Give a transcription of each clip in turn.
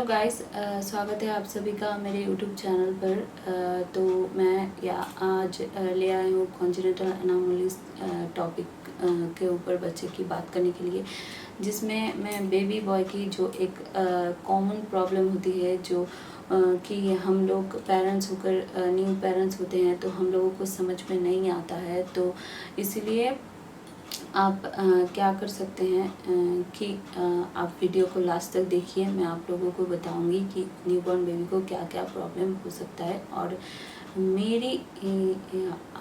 Guys, स्वागत है आप सभी का मेरे यूट्यूब चैनल पर। तो मैं आज ले आई हूँ कॉन्जेनिटल एनोमलीज टॉपिक के ऊपर बच्चे की बात करने के लिए, जिसमें मैं बेबी बॉय की जो एक कॉमन प्रॉब्लम होती है, जो कि हम लोग पेरेंट्स होकर न्यू पेरेंट्स होते हैं तो हम लोगों को समझ में नहीं आता है। तो इसीलिए आप क्या कर सकते हैं कि आप वीडियो को लास्ट तक देखिए। मैं आप लोगों को बताऊंगी कि न्यूबॉर्न बेबी को क्या क्या प्रॉब्लम हो सकता है और मेरी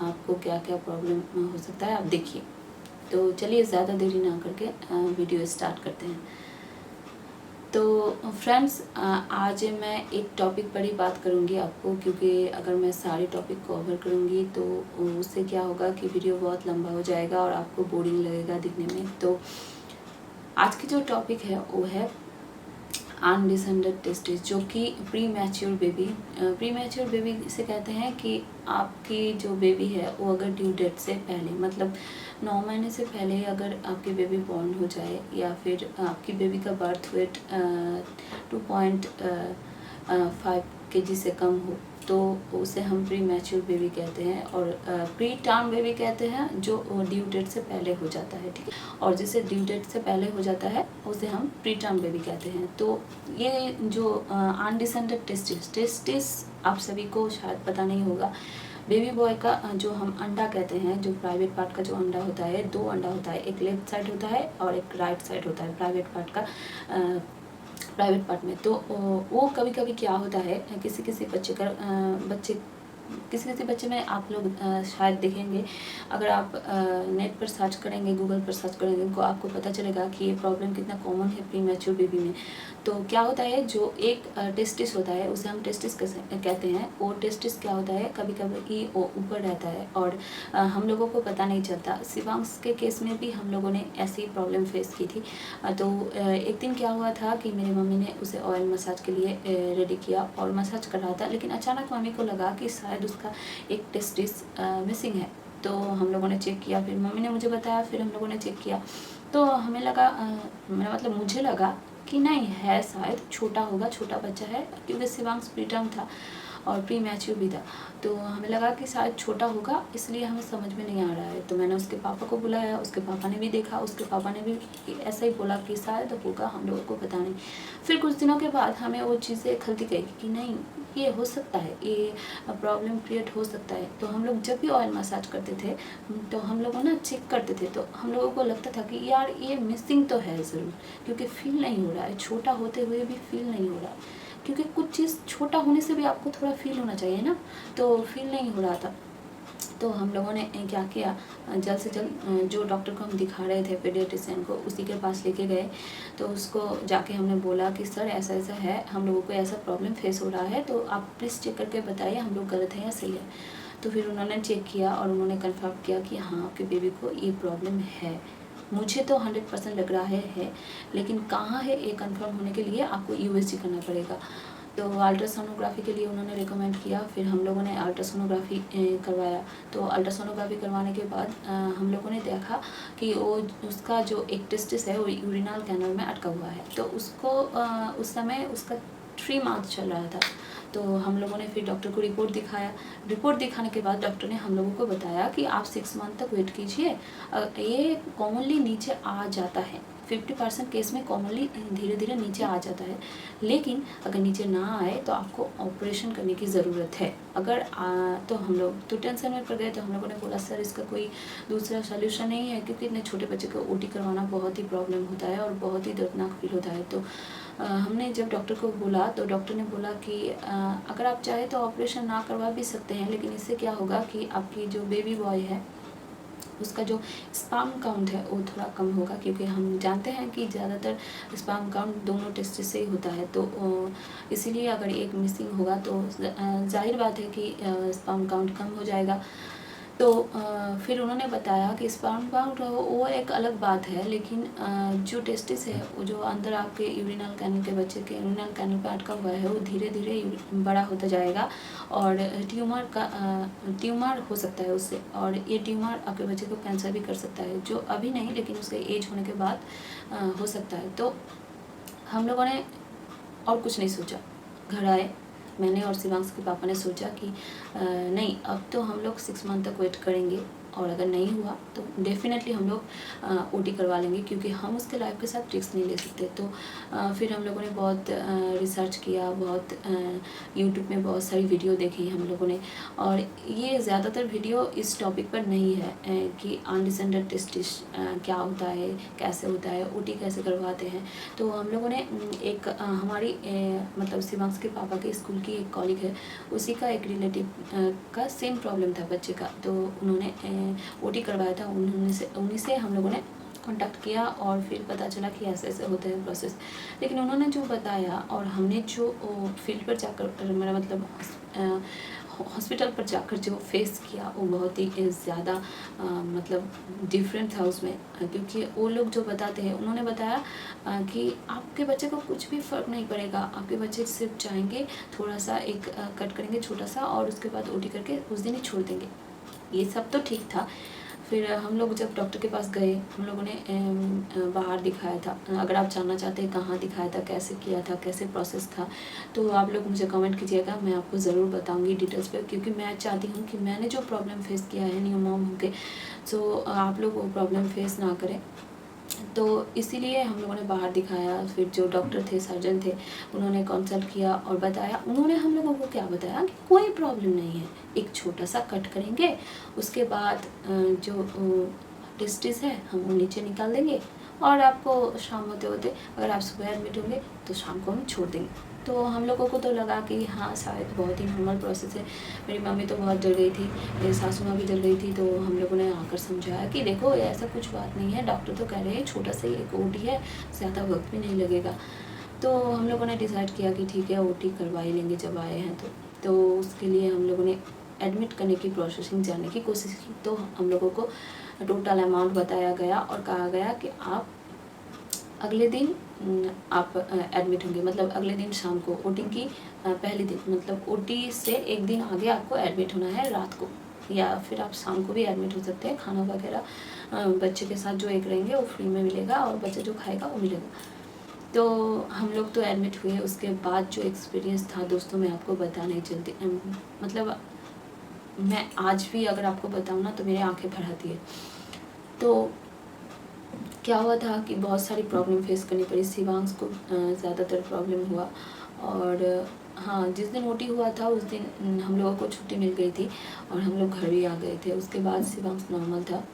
आपको क्या क्या प्रॉब्लम हो सकता है, आप देखिए। तो चलिए ज़्यादा देरी ना करके वीडियो स्टार्ट करते हैं। तो फ्रेंड्स, आज मैं एक टॉपिक पर ही बात करूंगी आपको, क्योंकि अगर मैं सारे टॉपिक कवर करूंगी तो उससे क्या होगा कि वीडियो बहुत लंबा हो जाएगा और आपको बोरिंग लगेगा दिखने में। तो आज की जो टॉपिक है वो है अनडिसेंडेड टेस्टिस, जो कि प्री मैच्योर बेबी से कहते हैं कि आपकी जो बेबी है वो अगर ड्यू डेट से पहले, मतलब 9 महीने से पहले अगर आपकी बेबी बॉर्न हो जाए, या फिर आपकी बेबी का बर्थ वेट 2.5 kg से कम हो, तो उसे हम प्री मैच्योर बेबी कहते हैं। और प्री टर्म बेबी कहते हैं जो ड्यू डेट से पहले हो जाता है, ठीक है। और जिसे ड्यू डेट से पहले हो जाता है उसे हम प्री टर्म बेबी कहते हैं। तो ये जो अनडिसेंडेड टेस्टिस आप सभी को शायद पता नहीं होगा। बेबी बॉय का जो हम अंडा कहते हैं, जो प्राइवेट पार्ट का जो अंडा होता है, 2 अंडा होता है, एक लेफ्ट साइड होता है और एक राइट साइड होता है प्राइवेट पार्ट में। तो वो कभी कभी क्या होता है, किसी किसी बच्चे में आप लोग शायद देखेंगे, अगर आप नेट पर सर्च करेंगे, गूगल पर सर्च करेंगे, तो आपको पता चलेगा कि ये प्रॉब्लम कितना कॉमन है प्री मैच्योर बेबी में। तो क्या होता है, जो एक टेस्टिस होता है उसे हम टेस्टिस कहते हैं। वो टेस्टिस क्या होता है, कभी कभी वो ऊपर रहता है और हम लोगों को पता नहीं चलता। शिवांश के केस में भी हम लोगों ने ऐसी प्रॉब्लम फेस की थी। तो एक दिन क्या हुआ था कि मेरी मम्मी ने उसे ऑयल मसाज के लिए रेडी किया और मसाज कर रहा था, लेकिन अचानक मम्मी को लगा कि शायद उसका एक टेस्टिस मिसिंग है। तो हम लोगों ने चेक किया, फिर मम्मी ने मुझे बताया, फिर हम लोगों ने चेक किया। तो हमें लगा, मुझे लगा कि नहीं है, शायद छोटा होगा, छोटा बच्चा है, क्योंकि शिवांश प्रीटर्म था और प्री मैच्योर भी था। तो हमें लगा कि शायद छोटा होगा, इसलिए हमें समझ में नहीं आ रहा है। तो मैंने उसके पापा को बुलाया, उसके पापा ने भी देखा, उसके पापा ने भी ऐसा ही बोला कि शायद होगा, हम लोगों को पता नहीं। फिर कुछ दिनों के बाद हमें वो चीज़ें खलती गई कि नहीं, ये हो सकता है, ये प्रॉब्लम क्रिएट हो सकता है। तो हम लोग जब भी ऑयल मसाज करते थे तो हम लोग ना चेक करते थे, तो हम लोगों को लगता था कि यार ये मिसिंग तो है ज़रूर, क्योंकि फील नहीं हो रहा है, छोटा होते हुए भी फील नहीं हो रहा है। क्योंकि कुछ चीज़ छोटा होने से भी आपको थोड़ा फील होना चाहिए ना, तो फील नहीं हो रहा था। तो हम लोगों ने क्या किया, जल्द से जल्द जो डॉक्टर को हम दिखा रहे थे, पीडियाट्रिशियन को, उसी के पास लेके गए। तो उसको जाके हमने बोला कि सर ऐसा ऐसा है, हम लोगों को ऐसा प्रॉब्लम फेस हो रहा है, तो आप प्लीज़ चेक करके बताइए हम लोग गलत हैं या सही है। तो फिर उन्होंने चेक किया और उन्होंने कन्फर्म किया कि हाँ, आपके बेबी को ये प्रॉब्लम है। मुझे तो 100% लग रहा है, लेकिन कहाँ है ये कंफर्म होने के लिए आपको यूएसजी करना पड़ेगा। तो अल्ट्रासोनोग्राफी के लिए उन्होंने रिकमेंड किया, फिर हम लोगों ने अल्ट्रासोनोग्राफी करवाया। तो अल्ट्रासोनोग्राफी करवाने के बाद हम लोगों ने देखा कि वो उसका जो एक टेस्टिस है वो यूरिनल कैनल में अटका हुआ है। तो उसको उस समय उसका 3 मंथ चल रहा था। तो हम लोगों ने फिर डॉक्टर को रिपोर्ट दिखाया। रिपोर्ट दिखाने के बाद डॉक्टर ने हम लोगों को बताया कि आप 6 मंथ तक वेट कीजिए, ये कॉमनली नीचे आ जाता है, 50% केस में कॉमनली धीरे धीरे नीचे आ जाता है। लेकिन अगर नीचे ना आए तो आपको ऑपरेशन करने की ज़रूरत है। अगर तो हम लोग तो टेंशन में पड़ गए। तो हम लोगों ने बोला सर इसका कोई दूसरा सोल्यूशन नहीं है, क्योंकि इतने छोटे बच्चे को ओटी करवाना बहुत ही प्रॉब्लम होता है और बहुत ही दर्दनाक फील होता है। तो हमने जब डॉक्टर को बोला तो डॉक्टर ने बोला कि अगर आप चाहे तो ऑपरेशन ना करवा भी सकते हैं, लेकिन इससे क्या होगा कि आपकी जो बेबी बॉय है उसका जो स्पर्म काउंट है वो थोड़ा कम होगा, क्योंकि हम जानते हैं कि ज़्यादातर स्पर्म काउंट दोनों टेस्टिस से ही होता है। तो इसीलिए अगर एक मिसिंग होगा तो जाहिर बात है कि स्पर्म काउंट कम हो जाएगा। तो फिर उन्होंने बताया कि स्पर्म काउंट वो एक अलग बात है, लेकिन जो टेस्टिस है वो जो अंदर आपके यूरिनल कैनल के बच्चे के यूरिनल कैनल पर अटका हुआ है वो धीरे धीरे बड़ा होता जाएगा और ट्यूमर हो सकता है उससे, और ये ट्यूमर आपके बच्चे को कैंसर भी कर सकता है, जो अभी नहीं लेकिन उसके एज होने के बाद हो सकता है। तो हम लोगों ने और कुछ नहीं सोचा। घर आए, मैंने और शिवांश के पापा ने सोचा कि नहीं, अब तो हम लोग 6 मंथ तक वेट करेंगे, और अगर नहीं हुआ तो डेफ़िनेटली हम लोग ओटी करवा लेंगे, क्योंकि हम उसके लाइफ के साथ रिस्क नहीं ले सकते। तो फिर हम लोगों ने बहुत रिसर्च किया, बहुत यूट्यूब में बहुत सारी वीडियो देखी हम लोगों ने, और ये ज़्यादातर वीडियो इस टॉपिक पर नहीं है कि अनडिसेंडेड टेस्टिस क्या होता है, कैसे होता है, ओटी कैसे करवाते हैं। तो हम लोगों ने एक हमारी मतलब शिवांश के पापा के स्कूल की एक कॉलीग है, उसी का एक रिलेटिव का सेम प्रॉब्लम था बच्चे का, तो उन्होंने ओटी करवाया था। उन्हीं से हम लोगों ने कांटेक्ट किया, और फिर पता चला कि ऐसे ऐसे होते हैं प्रोसेस। लेकिन उन्होंने जो बताया और हमने जो फील्ड पर जाकर, मेरा मतलब हॉस्पिटल पर जाकर जो फेस किया, वो बहुत ही ज़्यादा मतलब डिफरेंट था उसमें, क्योंकि वो लोग जो बताते हैं, उन्होंने बताया कि आपके बच्चे को कुछ भी फ़र्क नहीं पड़ेगा, आपके बच्चे सिर्फ चाहेंगे थोड़ा सा एक कट करेंगे छोटा सा, और उसके बाद ओटी करके उस दिन ही छोड़ देंगे। ये सब तो ठीक था। फिर हम लोग जब डॉक्टर के पास गए, हम लोगों ने बाहर दिखाया था। अगर आप जानना चाहते हैं कहाँ दिखाया था, कैसे किया था, कैसे प्रोसेस था, तो आप लोग मुझे कमेंट कीजिएगा, मैं आपको ज़रूर बताऊंगी डिटेल्स पे, क्योंकि मैं चाहती हूँ कि मैंने जो प्रॉब्लम फेस किया है न्यू मॉम होके, सो आप लोग वो प्रॉब्लम फेस ना करें। तो इसीलिए हम लोगों ने बाहर दिखाया। फिर जो डॉक्टर थे, सर्जन थे, उन्होंने कंसल्ट किया और बताया। उन्होंने हम लोगों को क्या बताया कि कोई प्रॉब्लम नहीं है, एक छोटा सा कट करेंगे, उसके बाद जो टेस्टिस है हम वो नीचे निकाल देंगे, और आपको शाम होते होते, अगर आप सुबह एडमिट होंगे तो शाम को हम छोड़ देंगे। तो हम लोगों को तो लगा कि हाँ शायद बहुत ही नॉर्मल प्रोसेस है। मेरी मम्मी तो बहुत डर गई थी, मेरी सासू माँ भी डर गई थी। तो हम लोगों ने आकर समझाया कि देखो ऐसा कुछ बात नहीं है, डॉक्टर तो कह रहे हैं छोटा सा ही एक ओटी है, ज़्यादा वक्त भी नहीं लगेगा। तो हम लोगों ने डिसाइड किया कि ठीक है ओटी करवा ही लेंगे जब आए हैं तो उसके लिए हम लोगों ने एडमिट करने की प्रोसेसिंग जानने की कोशिश की। तो हम लोगों को टोटल अमाउंट बताया गया और कहा गया कि आप अगले दिन आप एडमिट होंगे, मतलब अगले दिन शाम को, ओटी की पहले दिन, मतलब ओटी से एक दिन आगे आपको एडमिट होना है रात को, या फिर आप शाम को भी एडमिट हो सकते हैं। खाना वगैरह बच्चे के साथ जो एक रहेंगे वो फ्री में मिलेगा, और बच्चा जो खाएगा वो मिलेगा। तो हम लोग तो एडमिट हुए। उसके बाद जो एक्सपीरियंस था दोस्तों, मैं आपको बता नहीं चलती, मतलब मैं आज भी अगर आपको बताऊँ ना तो मेरी आंखें भर आती है। तो क्या हुआ था कि बहुत सारी प्रॉब्लम फेस करनी पड़ी। शिवांश को ज़्यादातर प्रॉब्लम हुआ, और हाँ जिस दिन ओटी हुआ था उस दिन हम लोगों को छुट्टी मिल गई थी, और हम लोग घर भी आ गए थे। उसके बाद शिवांश नॉर्मल था,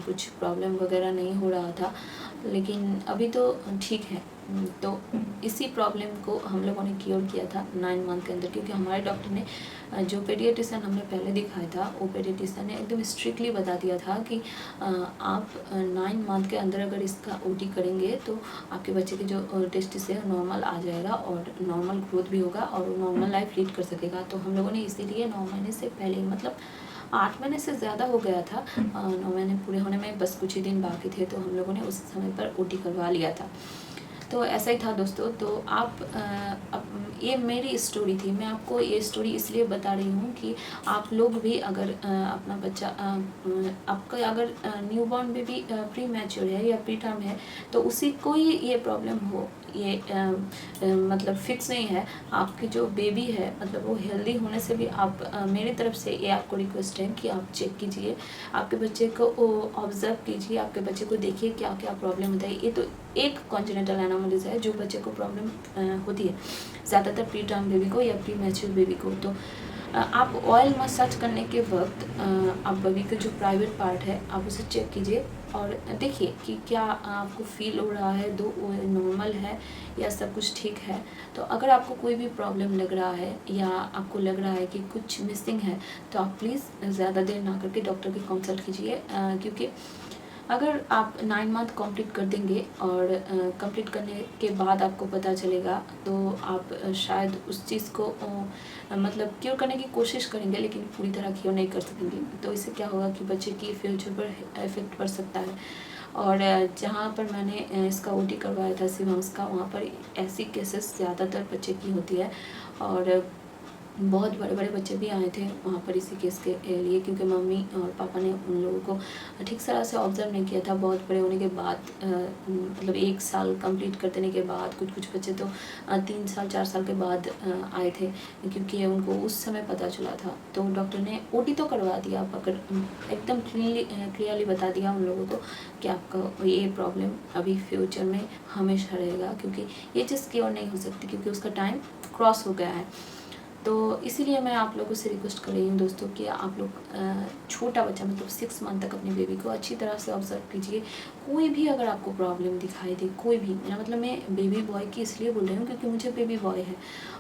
कुछ प्रॉब्लम वगैरह नहीं हो रहा था, लेकिन अभी तो ठीक है। तो इसी प्रॉब्लम को हम लोगों ने क्योर किया था 9 मंथ के अंदर, क्योंकि हमारे डॉक्टर ने, जो पेडियाट्रिशियन हमने पहले दिखाया था, वो पेडियाट्रिशियन ने एकदम स्ट्रिक्टली बता दिया था कि आप 9 मंथ के अंदर अगर इसका ओटी करेंगे तो आपके बच्चे के जो टेस्टिस है नॉर्मल आ जाएगा, और नॉर्मल ग्रोथ भी होगा, और वो नॉर्मल लाइफ लीड कर सकेगा। तो हम लोगों ने इसीलिए 9 महीने से पहले, मतलब 8 महीने से ज़्यादा हो गया था, 9 महीने पूरे होने में बस कुछ ही दिन बाकी थे, तो हम लोगों ने उस समय पर ओटी करवा लिया था। तो ऐसा ही था दोस्तों। तो आप ये मेरी स्टोरी थी। मैं आपको ये स्टोरी इसलिए बता रही हूँ कि आप लोग भी अगर अपना बच्चा, आपका अगर न्यूबॉर्न बेबी प्री मैच्योर है या प्री टर्म है, तो उसी को ही ये प्रॉब्लम हो, ये मतलब फिक्स नहीं है। आपकी जो बेबी है, मतलब वो हेल्दी होने से भी आप, मेरी तरफ से ये आपको रिक्वेस्ट है कि आप चेक कीजिए, आपके बच्चे को ऑब्जर्व कीजिए, आपके बच्चे को देखिए क्या क्या प्रॉब्लम होता है। ये तो एक कॉन्जेनिटल एनोमलीज है जो बच्चे को प्रॉब्लम होती है, ज़्यादातर प्री टर्म बेबी को या प्री मैच्योर बेबी को। तो आप ऑयल मसाज करने के वक्त आप बेबी का जो प्राइवेट पार्ट है आप उसे चेक कीजिए, और देखिए कि क्या आपको फील हो रहा है, दो नॉर्मल है या सब कुछ ठीक है। तो अगर आपको कोई भी प्रॉब्लम लग रहा है, या आपको लग रहा है कि कुछ मिसिंग है, तो आप प्लीज़ ज़्यादा देर ना करके डॉक्टर की कंसल्ट कीजिए, क्योंकि अगर आप 9 मंथ कंप्लीट कर देंगे, और कंप्लीट करने के बाद आपको पता चलेगा, तो आप शायद उस चीज़ को मतलब क्योर करने की कोशिश करेंगे, लेकिन पूरी तरह क्योर नहीं कर सकेंगे। तो इससे क्या होगा कि बच्चे की फ्यूचर पर इफ़ेक्ट पड़ सकता है। और जहाँ पर मैंने इसका ओटी करवाया था शिवांश का, वहाँ पर ऐसी केसेस ज़्यादातर बच्चे की होती है, और बहुत बड़े-बड़े बच्चे भी आए थे वहाँ पर इसी केस के लिए, क्योंकि मम्मी और पापा ने उन लोगों को ठीक तरह से ऑब्ज़र्व नहीं किया था। बहुत बड़े होने के बाद मतलब 1 साल कंप्लीट कर देने के बाद, कुछ बच्चे तो 3 साल 4 साल के बाद आए थे, क्योंकि उनको उस समय पता चला था। तो डॉक्टर ने ओटी तो करवा दिया, पकड़ एकदम क्लियरली बता दिया उन लोगों को कि आपका ये प्रॉब्लम अभी फ्यूचर में हमेशा रहेगा, क्योंकि ये चीज़ क्योर नहीं हो सकती, क्योंकि उसका टाइम क्रॉस हो गया है। तो इसीलिए मैं आप लोगों से रिक्वेस्ट कर रही हूँ दोस्तों कि आप लोग छोटा बच्चा मतलब 6 मंथ तक अपने बेबी को अच्छी तरह से ऑब्जर्व कीजिए। कोई भी अगर आपको प्रॉब्लम दिखाई दे, कोई भी, मेरा मतलब मैं बेबी बॉय की इसलिए बोल रही हूँ क्योंकि मुझे बेबी बॉय है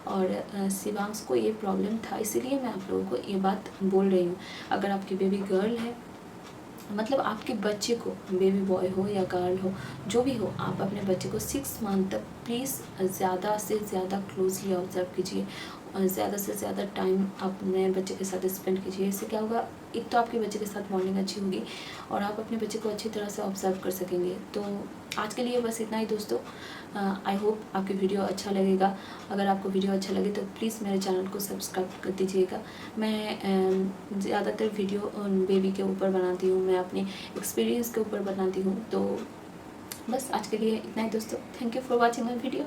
और शिवांश को ये प्रॉब्लम था, इसीलिए मैं आप लोगों को ये बात बोल रही हूँ। अगर आपकी बेबी गर्ल है, मतलब आपके बच्चे को, बेबी बॉय हो या गर्ल हो, जो भी हो, आप अपने बच्चे को 6 मंथ तक प्लीज़ ज़्यादा से ज़्यादा क्लोजली ऑब्जर्व कीजिए और ज़्यादा से ज़्यादा टाइम अपने बच्चे के साथ स्पेंड कीजिए। इससे क्या होगा, एक तो आपके बच्चे के साथ बॉन्डिंग अच्छी होगी और आप अपने बच्चे को अच्छी तरह से ऑब्जर्व कर सकेंगे। तो आज के लिए बस इतना ही दोस्तों। आई होप आपकी वीडियो अच्छा लगेगा। अगर आपको वीडियो अच्छा लगे तो प्लीज़ मेरे चैनल को सब्सक्राइब कर दीजिएगा। मैं ज़्यादातर वीडियो बेबी के ऊपर बनाती हूँ, मैं अपने एक्सपीरियंस के ऊपर बनाती हूँ। तो बस आज के लिए इतना ही दोस्तों। Thank you for watching my video.